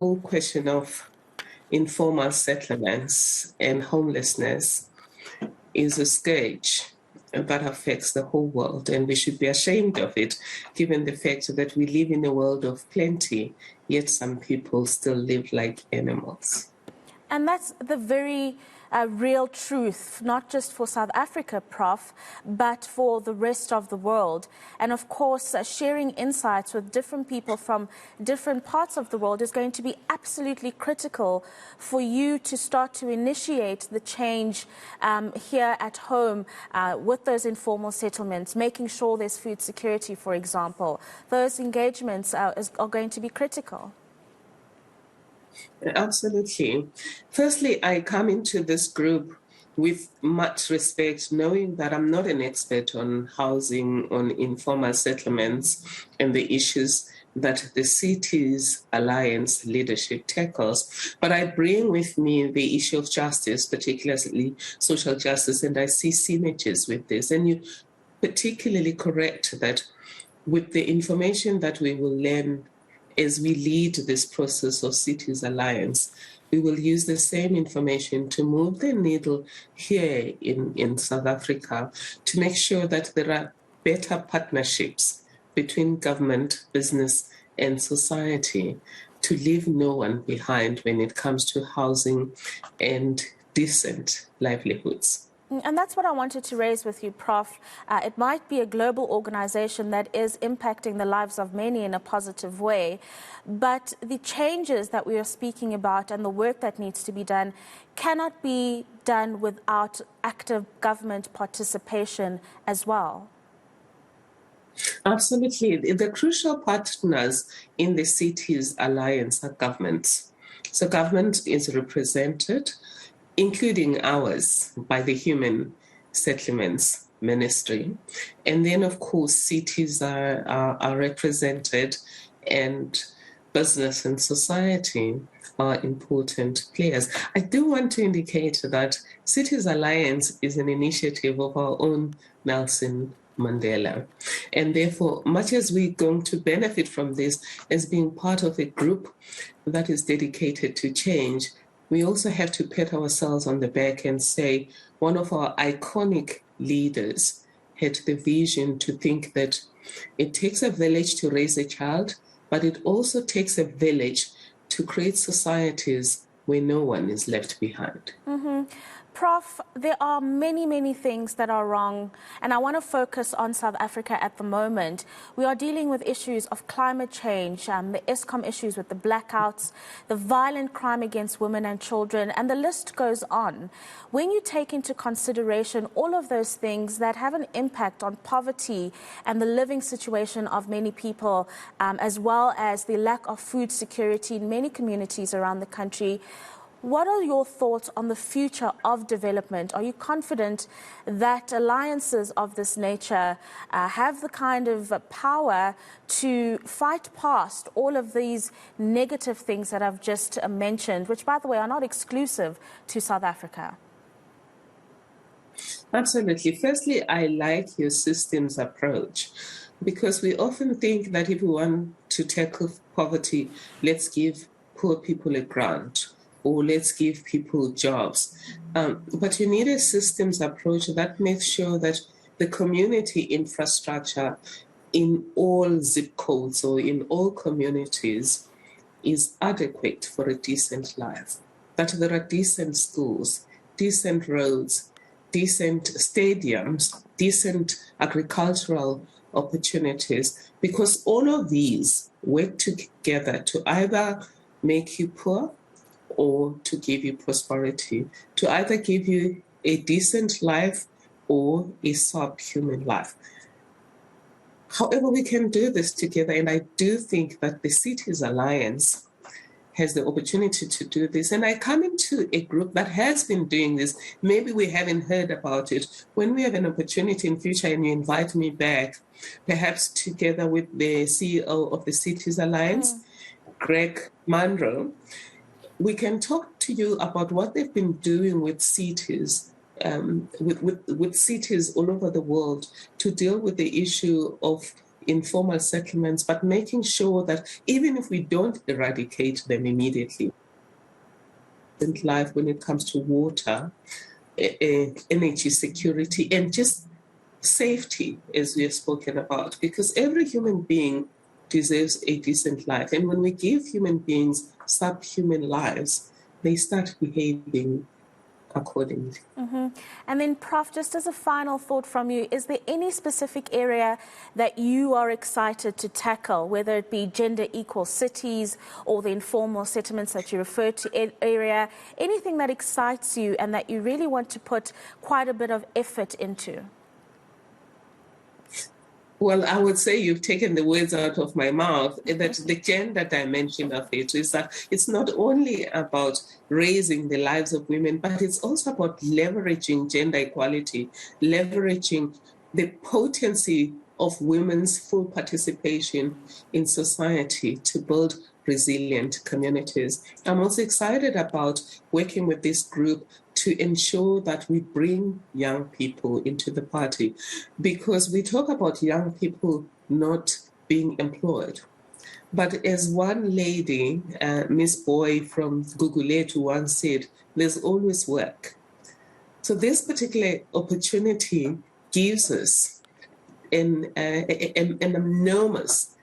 whole question of informal settlements and homelessness is a scourge that affects the whole world, and we should be ashamed of it, given the fact that we live in a world of plenty, yet some people still live like animals. And that's the very real truth, not just for South Africa, Prof, but for the rest of the world. And of course, sharing insights with different people from different parts of the world is going to be absolutely critical for you to start to initiate the change here at home with those informal settlements, making sure there's food security, for example. Those engagements are going to be critical. Absolutely. Firstly, I come into this group with much respect, knowing that I'm not an expert on housing, on informal settlements, and the issues that the Cities Alliance leadership tackles. But I bring with me the issue of justice, particularly social justice, and I see synergies with this. And you particularly correct that with the information that we will learn as we lead this process of Cities Alliance, we will use the same information to move the needle here in South Africa to make sure that there are better partnerships between government, business, and society to leave no one behind when it comes to housing and decent livelihoods. And that's what I wanted to raise with you, Prof. It might be a global organization that is impacting the lives of many in a positive way, but the changes that we are speaking about and the work that needs to be done cannot be done without active government participation as well. Absolutely. The crucial partners in the Cities Alliance are governments. So government is represented, including ours, by the Human Settlements Ministry. And then, of course, cities are represented, and business and society are important players. I do want to indicate that Cities Alliance is an initiative of our own Nelson Mandela. And therefore, much as we're going to benefit from this as being part of a group that is dedicated to change, we also have to pat ourselves on the back and say one of our iconic leaders had the vision to think that it takes a village to raise a child, but it also takes a village to create societies where no one is left behind. Mm-hmm. Prof, there are many, many things that are wrong, and I want to focus on South Africa at the moment. We are dealing with issues of climate change, the Eskom issues with the blackouts, the violent crime against women and children, and the list goes on. When you take into consideration all of those things that have an impact on poverty and the living situation of many people, as well as the lack of food security in many communities around the country, what are your thoughts on the future of development? Are you confident that alliances of this nature have the kind of power to fight past all of these negative things that I've just mentioned, which, by the way, are not exclusive to South Africa? Absolutely. Firstly, I like your systems approach, because we often think that if we want to tackle poverty, let's give poor people a grant, or let's give people jobs. But you need a systems approach that makes sure that the community infrastructure in all zip codes or in all communities is adequate for a decent life, that there are decent schools, decent roads, decent stadiums, decent agricultural opportunities, because all of these work together to either make you poor or to give you prosperity, to either give you a decent life or a subhuman life. However, we can do this together, and I do think that the Cities Alliance has the opportunity to do this. And I come into a group that has been doing this. Maybe we haven't heard about it. When we have an opportunity in future and you invite me back, perhaps together with the CEO of the Cities Alliance, Greg Munro, we can talk to you about what they've been doing with cities, with cities all over the world to deal with the issue of informal settlements, but making sure that even if we don't eradicate them immediately, life when it comes to water, energy security, and just safety, as we have spoken about, because every human being deserves a decent life. And when we give human beings subhuman lives, they start behaving accordingly. And then, Prof, just as a final thought from you, is there any specific area that you are excited to tackle, whether it be gender equal cities or the informal settlements that you refer to area, anything that excites you and that you really want to put quite a bit of effort into? Well, I would say you've taken the words out of my mouth, that the gender dimension of it is that it's not only about raising the lives of women, but it's also about leveraging gender equality, leveraging the potency of women's full participation in society to build resilient communities. I'm also excited about working with this group to ensure that we bring young people into the party, because we talk about young people not being employed. But as one lady, Miss Boy from Guguletu once said, there's always work. So this particular opportunity gives us an enormous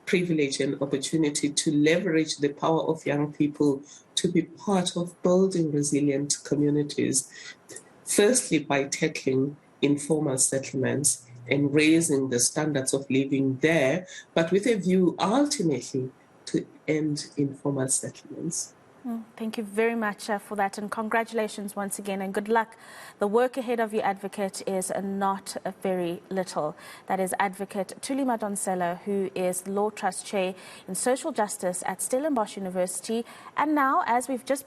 privilege and opportunity to leverage the power of young people to be part of building resilient communities, firstly by tackling informal settlements and raising the standards of living there, but with a view ultimately to end informal settlements. Thank you very much for that, and congratulations once again, and good luck. The work ahead of you, Advocate, is not very little. That is Advocate Thuli Madonsela, who is Law Trust Chair in Social Justice at Stellenbosch University, and now, as we've just been